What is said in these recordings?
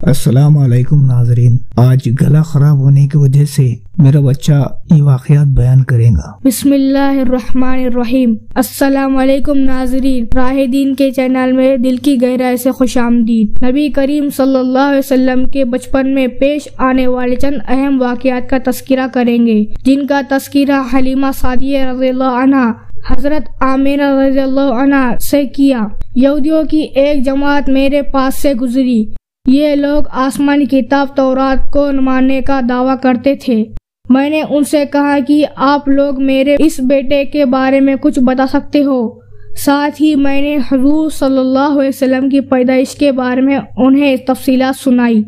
السلام علیکم ناظرین، آج گلا خراب ہونے کی وجہ سے میرا بچہ یہ واقعات بیان کرے گا۔ بسم اللہ الرحمن الرحیم۔ السلام علیکم ناظرین، راہ دین کے چینل میں دل کی گہرائی سے خوش آمدید۔ نبی کریم صلی اللہ علیہ وسلم کے بچپن میں پیش آنے والے چند اہم واقعات کا تذکرہ کریں گے، جن کا تذکرہ حلیمہ سعدیہ رضی اللہ عنہا حضرت آمینہ رضی اللہ عنہا سے کیا۔ یہودیوں کی ایک جماعت میرے پاس سے گزری۔ یہ لوگ آسمانی کتاب تورات کو ماننے کا دعویٰ کرتے تھے۔ میں نے ان سے کہا کہ آپ لوگ میرے اس بیٹے کے بارے میں کچھ بتا سکتے ہو۔ ساتھ ہی میں نے حضور صلی اللہ علیہ وسلم کی پیدائش کے بارے میں انہیں تفصیلات سنائی۔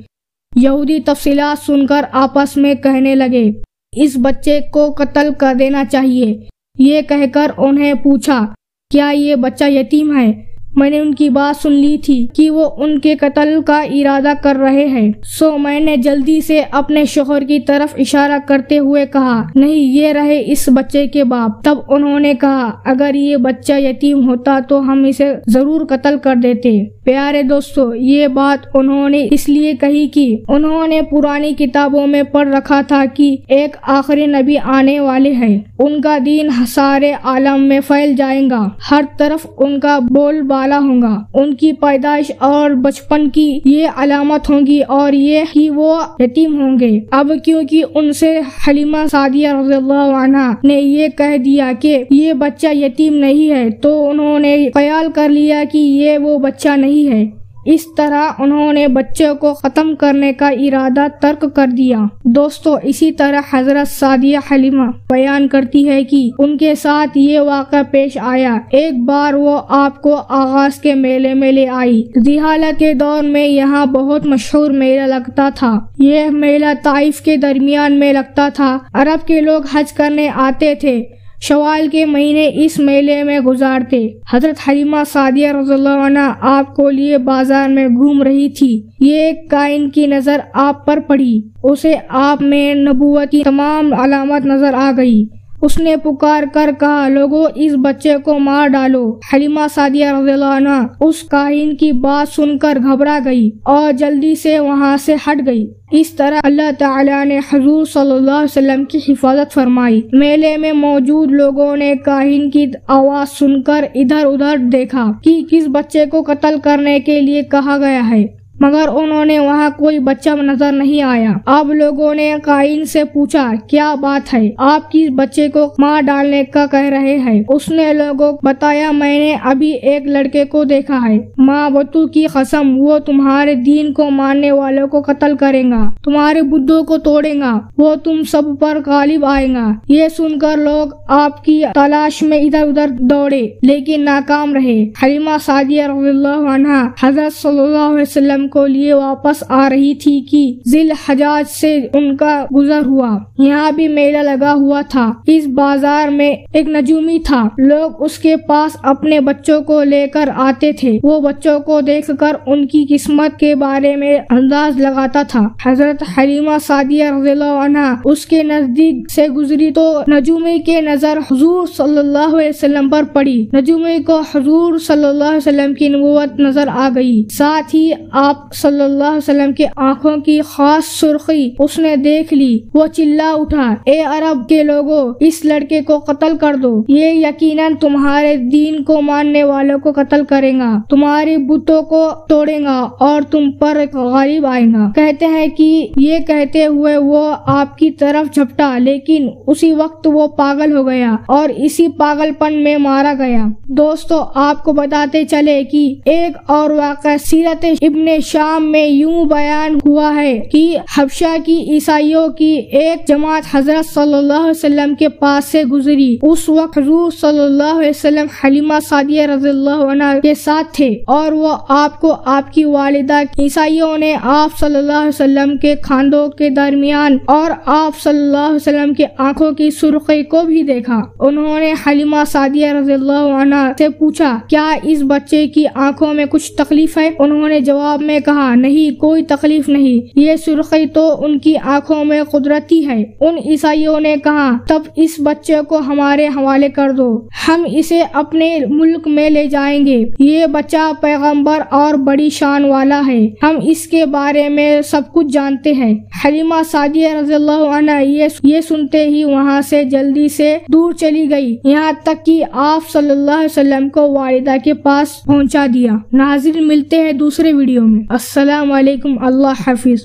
یہودی تفصیلات سن کر آپس میں کہنے لگے، اس بچے کو قتل کر دینا چاہیے۔ یہ کہہ کر انہیں پوچھا، کیا یہ بچہ یتیم ہے؟ میں نے ان کی بات سن لی تھی کہ وہ ان کے قتل کا ارادہ کر رہے ہیں، سو میں نے جلدی سے اپنے شوہر کی طرف اشارہ کرتے ہوئے کہا، نہیں، یہ رہے اس بچے کے باپ۔ تب انہوں نے کہا، اگر یہ بچہ یتیم ہوتا تو ہم اسے ضرور قتل کر دیتے۔ پیارے دوستو، یہ بات انہوں نے اس لیے کہی کہ انہوں نے پرانی کتابوں میں پڑھ رکھا تھا کہ ایک آخری نبی آنے والے ہیں، ان کا دین سارے عالم میں پھیل جائے گا، ہر طرف ان کا بول بالا ہوگا۔ ان کی پیدائش اور بچپن کی یہ علامت ہوگی اور یہ کہ وہ یتیم ہوں گے۔ اب کیونکہ ان سے حلیمہ سعدیہ رضی اللہ عنہا نے یہ کہہ دیا کہ یہ بچہ یتیم نہیں ہے، تو انہوں نے خیال کر لیا کہ یہ وہ بچہ نہیں ہے۔ اس طرح انہوں نے بچے کو ختم کرنے کا ارادہ ترک کر دیا۔ دوستو، اسی طرح حضرت سعدیہ حلیمہ بیان کرتی ہے کہ ان کے ساتھ یہ واقعہ پیش آیا۔ ایک بار وہ آپ کو آغاز کے میلے میں لے آئی۔ ذی الحجہ کے دور میں یہاں بہت مشہور میلہ لگتا تھا۔ یہ میلہ طائف کے درمیان میں لگتا تھا۔ عرب کے لوگ حج کرنے آتے تھے، شوال کے مہینے اس میلے میں گزارتے۔ حضرت حلیمہ سعدیہ رضی اللہ عنہا آپ کو لیے بازار میں گھوم رہی تھی۔ یہ ایک کائن کی نظر آپ پر پڑی۔ اسے آپ میں نبوت کی تمام علامات نظر آ گئی۔ اس نے پکار کر کہا، لوگوں، اس بچے کو مار ڈالو۔ حلیمہ سعدیہ رضی اللہ عنہا اس کاہن کی بات سن کر گھبرا گئی اور جلدی سے وہاں سے ہٹ گئی۔ اس طرح اللہ تعالیٰ نے حضور صلی اللہ علیہ وسلم کی حفاظت فرمائی۔ میلے میں موجود لوگوں نے کاہن کی آواز سن کر ادھر ادھر دیکھا کہ کس بچے کو قتل کرنے کے لیے کہا گیا ہے، مگر انہوں نے وہاں کوئی بچہ نظر نہیں آیا۔ اب لوگوں نے کائن سے پوچھا، کیا بات ہے، آپ کس بچے کو مار ڈالنے کا کہہ رہے ہیں؟ اس نے لوگوں کو بتایا، میں نے ابھی ایک لڑکے کو دیکھا ہے، ماں بتو کی قسم، وہ تمہارے دین کو ماننے والوں کو قتل کرے گا، تمہارے بدھوں کو توڑے گا، وہ تم سب پر غالب آئے گا۔ یہ سن کر لوگ آپ کی تلاش میں ادھر ادھر دوڑے، لیکن ناکام رہے۔ حلیمہ سعدیہ رضی اللہ عنہا حضرت صلی اللہ علیہ وسلم کو لیے واپس آ رہی تھی کہ ذی الحجہ سے ان کا گزر ہوا۔ یہاں بھی میلہ لگا ہوا تھا۔ اس بازار میں ایک نجومی تھا۔ لوگ اس کے پاس اپنے بچوں کو لے کر آتے تھے۔ وہ بچوں کو دیکھ کر ان کی قسمت کے بارے میں انداز لگاتا تھا۔ حضرت حلیمہ سعدیہ رضی اللہ عنہا اس کے نزدیک سے گزری تو نجومی کے نظر حضور صلی اللہ علیہ وسلم پر پڑی۔ نجومی کو حضور صلی اللہ علیہ وسلم کی نبوت نظر آ گئی، ساتھ ہی آپ صلی اللہ علیہ وسلم کے آنکھوں کی خاص سرخی اس نے دیکھ لی۔ وہ چلا اٹھا، اے عرب کے لوگوں، اس لڑکے کو قتل کر دو، یہ یقیناً تمہارے دین کو ماننے والوں کو قتل کرے گا، تمہاری بتوں کو توڑے گا اور تم پر غالب آئے گا۔ کہتے ہیں کہ یہ کہتے ہوئے وہ آپ کی طرف جھپٹا، لیکن اسی وقت وہ پاگل ہو گیا اور اسی پاگل پن میں مارا گیا۔ دوستو، آپ کو بتاتے چلے کہ ایک اور واقعہ سیرت ابن شام میں یوں بیان ہوا ہے کہ حبشہ کی عیسائیوں کی ایک جماعت حضرت صلی اللہ علیہ وسلم کے پاس سے گزری۔ اس وقت حضور صلی اللہ علیہ وسلم حلیمہ سعدیہ رضی اللہ عنہا کے ساتھ تھے اور وہ آپ کو آپ کی والدہ عیسائیوں نے آپ صلی اللہ علیہ وسلم کے کھانڈوں کے درمیان اور آپ صلی اللہ علیہ وسلم کے آنکھوں کی سرخی کو بھی دیکھا۔ انہوں نے حلیمہ سعدیہ رضی اللہ عنہا سے پوچھا، کیا اس بچے کی آنکھوں میں کچھ تکلیف ہے؟ انہوں نے جواب نے کہا نہیں کوئی تکلیف نہیں، یہ سرخی تو ان کی آنکھوں میں قدرتی ہے۔ ان عیسائیوں نے کہا تب اس بچے کو ہمارے حوالے کر دو، ہم اسے اپنے ملک میں لے جائیں گے، یہ بچہ پیغمبر اور بڑی شان والا ہے، ہم اس کے بارے میں سب کچھ جانتے ہیں۔ حلیمہ سعدیہ رضی اللہ عنہا یہ سنتے ہی وہاں سے جلدی سے دور چلی گئی، یہاں تک کہ آپ صلی اللہ علیہ وسلم کو والدہ کے پاس پہنچا دیا۔ ناظرین ملتے ہیں دوسرے ویڈیو میں۔ السلام علیکم، اللہ حافظ۔